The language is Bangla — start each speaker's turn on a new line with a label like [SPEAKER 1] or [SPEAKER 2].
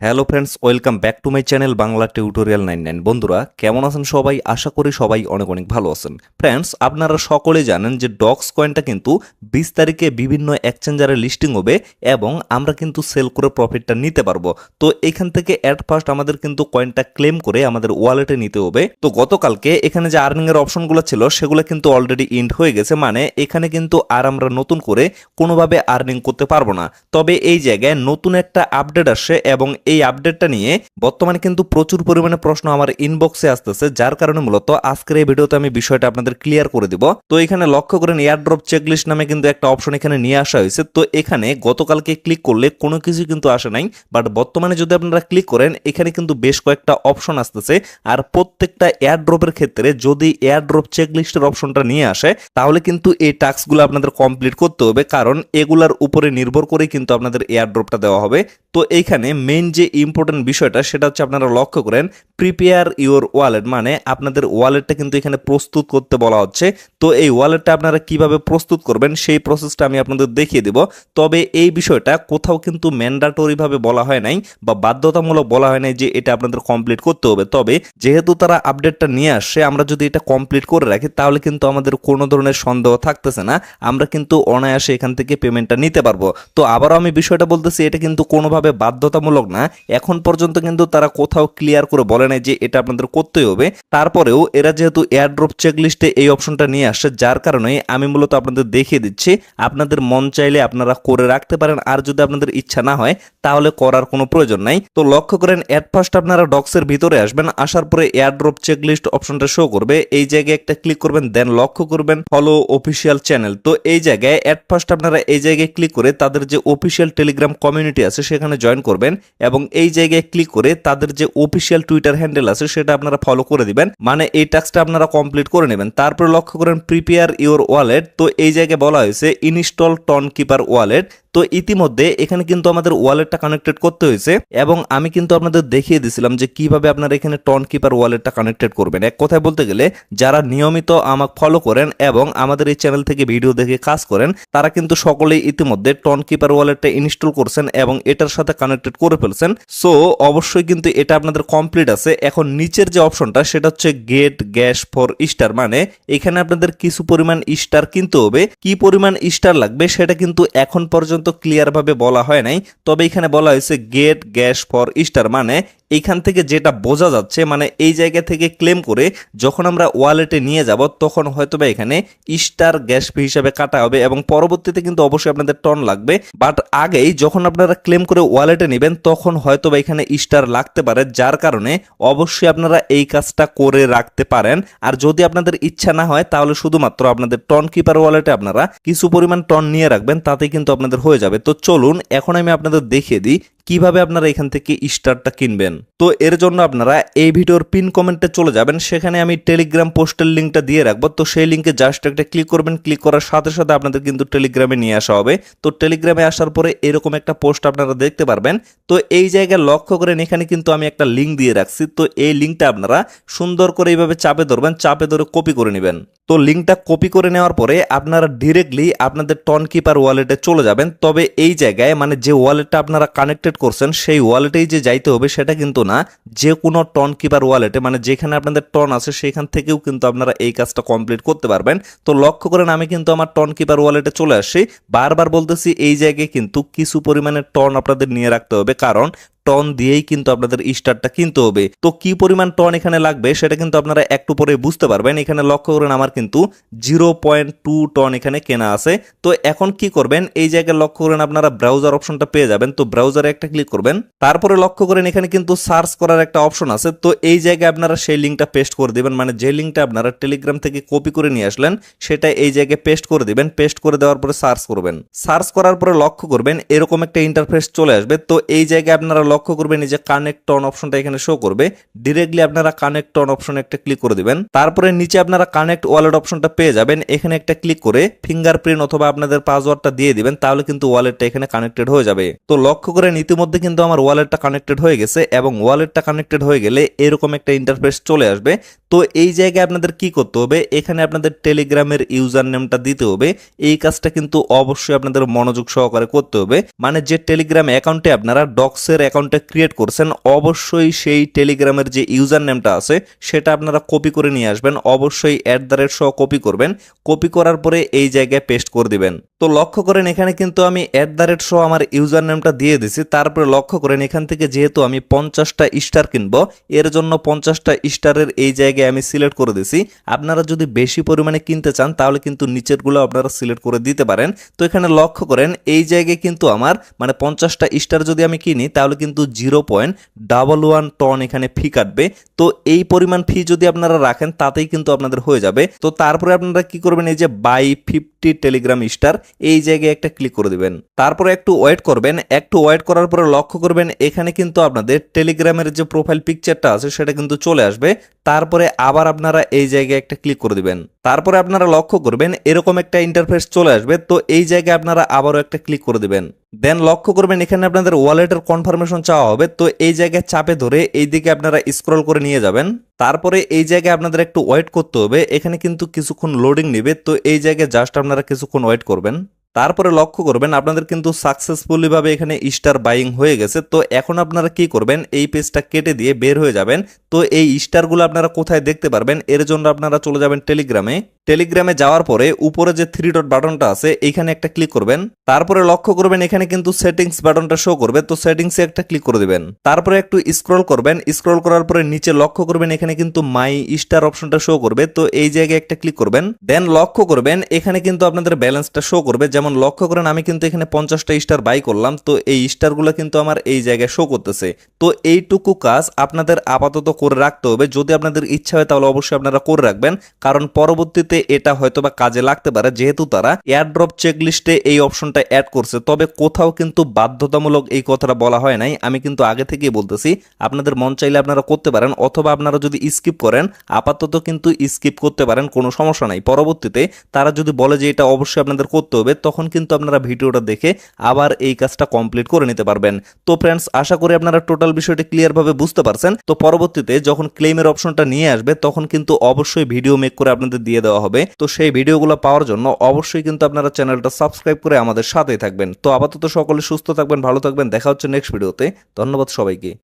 [SPEAKER 1] Hello friends, welcome back to my channel Bangla tutorial 99। বন্ধুরা কেমন আছেন সবাই? আশা করি সবাই অনেক অনেক ভালো আছেন। ফ্রেন্ডস, আপনারা সকলেই জানেন যে ডক্স কয়েনটা কিন্তু 20 তারিখে বিভিন্ন এক্সচেঞ্জারে লিস্টিং হবে এবং আমরা কিন্তু সেল করে প্রফিটটা নিতে পারবো। তো এখান থেকে অ্যাট ফার্স্ট আমাদের কিন্তু কয়েনটা ক্লেম করে আমাদের ওয়ালেটে নিতে হবে। তো গতকালকে এখানে যে আর্নিং এর অপশনগুলো ছিল সেগুলো কিন্তু অলরেডি ইন্ড হয়ে গেছে, মানে এখানে কিন্তু আর আমরা নতুন করে কোনোভাবে আর্নিং করতে পারবো না। তবে এই জায়গায় নতুন একটা আপডেট আসছে এবং এই আপডেটটা নিয়ে বর্তমানে কিন্তু প্রচুর পরিমাণে প্রশ্ন আমার ইনবক্সে আসতেছে, যার কারণে মূলত আজকের এই ভিডিওতে আমি বিষয়টা আপনাদের ক্লিয়ার করে দিব। তো এখানে লক্ষ্য করেন এয়ারড্রপ চেকলিস্ট নামে কিন্তু একটা অপশন এখানে নিয়ে আসা হয়েছে। তো এখানে গতকালকে ক্লিক করলে কোনো কিছু কিন্তু আসে নাই, বাট বর্তমানে যদি আপনারা ক্লিক করেন এখানে কিন্তু বেশ কয়েকটা অপশন আসতেছে। আর প্রত্যেকটা এয়ারড্রপের ক্ষেত্রে যদি এয়ারড্রপ চেকলিস্টের অপশনটা নিয়ে আসে তাহলে কিন্তু এই টাস্কগুলো আপনাদের কমপ্লিট করতে হবে, কারণ এগুলার উপরে নির্ভর করে কিন্তু আপনাদের এয়ারড্রপটা দেওয়া হবে। তো এইখানে মেইন যে ইম্পর্টেন্ট বিষয়টা সেটা হচ্ছে আপনারা লক্ষ্য করেন প্রিপেয়ার ইওর ওয়ালেট, মানে আপনাদের ওয়ালেটটা কিন্তু এখানে প্রস্তুত করতে বলা হচ্ছে। তো এই ওয়ালেটটা আপনারা কিভাবে প্রস্তুত করবেন সেই প্রসেসটা আমি আপনাদের দেখিয়ে দেব। তবে এই বিষয়টা কোথাও কিন্তু ম্যান্ডাটরি ভাবে বলা হয় নাই বা বাধ্যতামূলক বলা হয় নাই যে এটা আপনাদের কমপ্লিট করতে হবে। তবে যেহেতু তারা আপডেটটা নিয়ে আসছে, আমরা যদি এটা কমপ্লিট করে রাখি তাহলে কিন্তু আমাদের কোনো ধরনের সন্দেহ থাকতেছে না, আমরা কিন্তু অনায়াসে এখান থেকে পেমেন্টটা নিতে পারবো। তো আবারও আমি বিষয়টা বলতেছি, এটা কিন্তু কোনোভাবে বাধ্যতামূলক না। এখন পর্যন্ত কিন্তু তারা কোথাও ক্লিয়ার করে বলে নাই যে এটা আপনাদের করতেই হবে। তারপরেও এরা যেহেতু এয়ারড্রপ চেকলিস্টে এই অপশনটা নিয়ে আসছে, যার কারণে আমি মূলত আপনাদের দেখিয়ে দিচ্ছি। আপনাদের মন চাইলে আপনারা করে রাখতে পারেন, আর যদি আপনাদের ইচ্ছা না হয় তাহলে করার কোনো প্রয়োজন নাই। তো লক্ষ্য করেন এট ফার্স্ট আপনারা ডক্সের ভিতরে আসবেন, আসার পরে এয়ারড্রপ চেকলিস্ট অপশনটা শো করবে, এই জায়গায় একটা ক্লিক করবেন, দেন লক্ষ্য করবেন ফলো অফিসিয়াল চ্যানেল। তো এই জায়গায় এট ফার্স্ট আপনারা এই জায়গায় ক্লিক করে তাদের যে অফিসিয়াল টেলিগ্রাম কমিউনিটি আছে সেখানে জয়েন করবেন এবং এই জায়গায় ক্লিক করে তাদের যে অফিসিয়াল টুইটার হ্যান্ডেল আছে সেটা আপনারা ফলো করে দিবেন, মানে এই টাস্কটা আপনারা কমপ্লিট করে নেবেন। তারপরে লক্ষ্য করেন প্রিপেয়ার ইওর ওয়ালেট। তো এই জায়গায় বলা হয়েছে ইনস্টল টন কিপার ওয়ালেট। তো ইতিমধ্যে এখানে কিন্তু আমাদের ওয়ালেটটা কানেক্টেড করতে হয়েছে এবং আমি কিন্তু আপনাদের দেখিয়ে দিয়েছিলাম যে কিভাবে আপনারা এখানে টন কিপার ওয়ালেটটা কানেক্টেড করবেন। এক কথায় বলতে গেলে যারা নিয়মিত আমাকে ফলো করেন এবং আমাদের এই চ্যানেল থেকে ভিডিও দেখে কাজ করেন তারা কিন্তু সকলেই ইতিমধ্যে টন কিপার ওয়ালেটটা ইনস্টল করছেন এবং এটার সাথে কানেক্টেড করে ফেলছেন। সো অবশ্যই কিন্তু এটা আপনাদের কমপ্লিট আছে। এখন নিচের যে অপশনটা সেটা হচ্ছে গেট গ্যাস ফর স্টার, মানে এখানে আপনাদের কিছু পরিমাণ স্টার কিনতে হবে। কি পরিমাণ স্টার লাগবে সেটা কিন্তু এখন পর্যন্ত ক্লিয়ার ভাবে বলা হয় নাই, তবে এখানে বলা হয়েছে গেট গ্যাস ফর স্টার, মানে এইখান থেকে যেটা বোঝা যাচ্ছে মানে এই জায়গা থেকে ক্লেম করে যখন আমরা ওয়ালেটে নিয়ে যাব তখন হয়তোবা এখানে স্টার গ্যাস ফি হিসাবে কাটা হবে এবং পরবর্তীতে কিন্তু অবশ্যই আপনাদের টন লাগবে। বাট আগেই যখন আপনারা ক্লেম করে ওয়ালেটে নেবেন তখন হয়তোবা এখানে স্টার লাগতে পারে, যার কারণে অবশ্যই আপনারা এই কাজটা করে রাখতে পারেন। আর যদি আপনাদের ইচ্ছা না হয় তাহলে শুধুমাত্র আপনাদের টন কিপার ওয়ালেটে আপনারা কিছু পরিমাণ টন নিয়ে রাখবেন, তাতে কিন্তু আপনাদের হয়ে যাবে। তো চলুন এখন আমি আপনাদের দেখিয়ে দিই কিভাবে আপনারা এখান থেকে স্টারটা কিনবেন। তো এর জন্য আপনারা এই ভিডিওর পিন কমেন্টে চলে যাবেন, সেখানে আমি টেলিগ্রাম পোস্টের লিঙ্কটা দিয়ে রাখবো। তো সেই লিঙ্কে জাস্ট একটা ক্লিক করবেন, ক্লিক করার সাথে সাথে আপনাদের কিন্তু টেলিগ্রামে নিয়ে আসা হবে। তো টেলিগ্রামে আসার পরে এরকম একটা পোস্ট আপনারা দেখতে পারবেন। তো এই জায়গায় লক্ষ্য করেন এখানে কিন্তু আমি একটা লিঙ্ক দিয়ে রাখছি। তো এই লিঙ্কটা আপনারা সুন্দর করে এইভাবে চাপে ধরবেন, চাপে ধরে কপি করে নেবেন। তো লিঙ্কটা কপি করে নেওয়ার পরে আপনারা ডিরেক্টলি আপনাদের টন কিপার ওয়ালেটে চলে যাবেন। তবে এই জায়গায় মানে যে ওয়ালেটটা আপনারা কানেক্টেড করছেন সেই ওয়ালেটেই যে যাইতে হবে সেটা কিন্তু না, যে কোনো টন কিপার ওয়ালেটে মানে যেখানে আপনাদের টন আছে সেখান থেকেও কিন্তু আপনারা এই কাজটা কমপ্লিট করতে পারবেন। তো লক্ষ্য করেন আমি কিন্তু আমার টন কিপার ওয়ালেটে চলে আসছি। বারবার বলতেছি এই জায়গায় কিন্তু কিছু পরিমাণে টন আপনাদের নিয়ে রাখতে হবে, কারণ টন দিয়েই কিন্তু আপনাদের স্টারটা কিনতে হবে। তো কি পরিমাণ টন এখানে লাগবে সেটা কিন্তু আপনারা একটু পরে বুঝতে পারবেন। এখানে লক্ষ্য করেন আমার কিন্তু 0.2 টন এখানে কেনা আছে। তো এখন কি করবেন, এই জায়গায় লক্ষ্য করেন আপনারা ব্রাউজার অপশনটা পেয়ে যাবেন। তো ব্রাউজারে একটা ক্লিক করবেন, তারপরে লক্ষ্য করেন এখানে কিন্তু সার্চ করার একটা অপশন আছে। তো এই জায়গায় আপনারা সেই লিঙ্কটা পেস্ট করে দিবেন, মানে যে লিঙ্কটা আপনারা টেলিগ্রাম থেকে কপি করে নিয়ে আসলেন সেটা এই জায়গায় পেস্ট করে দিবেন। পেস্ট করে দেওয়ার পরে সার্চ করবেন, সার্চ করার পরে লক্ষ্য করবেন এরকম একটা ইন্টারফেস চলে আসবে। তো এই জায়গায় আপনারা লক্ষ্য করবেন এই যে কানেক্ট অন অপশনটা এখানে শো করবে, ডিরেক্টলি আপনারা কানেক্ট অন অপশনে একটা ক্লিক করে দিবেন। তারপরে নিচে আপনারা কানেক্ট ওয়ালেট অপশনটা পেয়ে যাবেন, এখানে একটা ক্লিক করে ফিঙ্গারপ্রিন্ট অথবা আপনাদের পাসওয়ার্ডটা দিয়ে দিবেন, তাহলে কিন্তু ওয়ালেটটা এখানে কানেক্টেড হয়ে যাবে। তো লক্ষ্য করেন ইতিমধ্যে কিন্তু আমার ওয়ালেটটা কানেক্টেড হয়ে গেছে এবং ওয়ালেটটা কানেক্টেড হয়ে গেলে এরকম একটা ইন্টারফেস চলে আসবে। তো এই জায়গায় আপনাদের কি করতে হবে, এখানে আপনাদের টেলিগ্রামের ইউজার নেমটা দিতে হবে। এই কাজটা কিন্তু অবশ্যই আপনাদের মনোযোগ সহকারে করতে হবে, মানে যে টেলিগ্রাম অ্যাকাউন্টে আপনারা ডক্সের অ্যাকাউন্ট অ্যাকাউন্টটা ক্রিয়েট করছেন অবশ্যই সেই টেলিগ্রামের যে ইউজার নেমটা আছে সেটা আপনারা কপি করে নিয়ে আসবেন, অবশ্যই @ সহ কপি করবেন। কপি করার পরে এই জায়গায় পেস্ট করে দিবেন। তো লক্ষ্য করেন এখানে কিন্তু আমি @ সহ আমার ইউজার নেমটা দিয়ে দিছি। তারপরে লক্ষ্য করেন এখান থেকে যেহেতু আমি 50টা স্টার কিনবো এর জন্য 50টা স্টারের এই জায়গায় আমি সিলেক্ট করে দিছি। আপনারা যদি বেশি পরিমাণে কিনতে চান তাহলে কিন্তু নিচেরগুলো আপনারা সিলেক্ট করে দিতে পারেন। তো এখানে লক্ষ্য করেন এই জায়গায় কিন্তু আমার 50টা স্টার যদি আমি কিনি তাহলে কিন্তু 0.11 টন এখানে ফি কাটবে। তো এই পরিমাণ ফি যদি আপনারা রাখেন তাতেই কিন্তু আপনাদের হয়ে যাবে। তো তারপরে আপনারা কি করবেন, এই যে বাই 50 টেলিগ্রাম স্টার এই জায়গায় একটা ক্লিক করে দিবেন। তারপরে একটু ওয়েট করবেন। একটু ওয়েট করার পরে লক্ষ্য করবেন এখানে কিন্তু আপনাদের টেলিগ্রামের যে প্রোফাইল পিকচারটা আছে সেটা কিন্তু চলে আসবে। তারপরে আবার আপনারা এই জায়গায় একটা ক্লিক করে দিবেন। তারপরে আপনারা লক্ষ্য করবেন এরকম একটা ইন্টারফেস চলে আসবে। তো এই জায়গায় আপনারা আবারও একটা ক্লিক করে দিবেন। দেন লক্ষ্য করবেন এখানে আপনাদের ওয়ালেটের কনফার্মেশন চাওয়া হবে। তো এই জায়গায় চাপে ধরে এই দিকে আপনারা স্ক্রল করে নিয়ে যাবেন। তারপরে এই জায়গায় আপনাদের একটু ওয়েট করতে হবে, এখানে কিন্তু কিছুক্ষণ লোডিং নেবে। তো এই জায়গায় জাস্ট আপনারা কিছুক্ষণ ওয়েট করবেন। তারপরে লক্ষ্য করবেন আপনাদের কিন্তু সাকসেসফুলি ভাবে এখানে স্টার বাইং হয়ে গেছে। তো এখন আপনারা কি করবেন, এই পেজটা কেটে দিয়ে বের হয়ে যাবেন। তো এই স্টারগুলো আপনারা কোথায় দেখতে পারবেন, এর জন্য আপনারা চলে যাবেন টেলিগ্রামে। টেলিগ্রামে যাওয়ার পরে উপরে যে 3 ডট বাটনটা আছে এইখানে একটা ক্লিক করবেন। তারপরে লক্ষ্য করবেন এখানে কিন্তু সেটিংস বাটনটা শো করবে। তো সেটিংসে একটা ক্লিক করে দিবেন। তারপরে একটু স্ক্রল করবেন। স্ক্রল করার পরে নিচে লক্ষ্য করবেন এখানে কিন্তু মাই স্টার অপশনটা শো করবে। তো এই জায়গায় একটা ক্লিক করবেন। দেন লক্ষ্য করবেন এখানে কিন্তু আপনাদের ব্যালেন্সটা শো করবে। যেমন লক্ষ্য করেন আমি কিন্তু এখানে 50টা স্টার বাই করলাম। তো এই স্টারগুলো কিন্তু আমার এই জায়গায় শো করতেছে। তো এইটুকু কাজ আপনাদের আপাতত করে রাখতে হবে। যদি আপনাদের ইচ্ছা হয় তাহলে অবশ্যই আপনারা করে রাখবেন, কারণ পরবর্তীতে এটা হয়তো বা কাজে লাগতে পারে। যেহেতু তারা এয়ারড্রপ চেকলিস্টে এই অপশনটা অ্যাড করছে, তবে কোথাও কিন্তু বাধ্যতামূলক এই কথাটা বলা হয় নাই। আমি কিন্তু আগে থেকেই বলতেছি আপনাদের মন চাইলে আপনারা করতে পারেন, অথবা আপনারা যদি স্কিপ করেন আপাতত কিন্তু স্কিপ করতে পারেন, কোনো সমস্যা নাই। পরবর্তীতে তারা যদি বলে যে এটা অবশ্যই আপনাদের করতে হবে তখন কিন্তু আপনারা ভিডিওটা দেখে আবার এই কাজটা কমপ্লিট করে নিতে পারবেন। তো ফ্রেন্ডস, আশা করি আপনারা টোটাল বিষয়টি ক্লিয়ার ভাবে বুঝতে পারছেন। তো পরবর্তীতে যখন ক্লেমের অপশনটা নিয়ে আসবে তখন কিন্তু অবশ্যই ভিডিও মেক করে আপনাদের দিয়ে দেওয়া হবে। তো সেই ভিডিওগুলো পাওয়ার জন্য অবশ্যই কিন্তু আপনারা চ্যানেলটা সাবস্ক্রাইব করে আমাদের সাথেই থাকবেন। তো আপাতত সকলে সুস্থ থাকবেন, ভালো থাকবেন। দেখা হচ্ছে নেক্সট ভিডিওতে। ধন্যবাদ সবাইকে।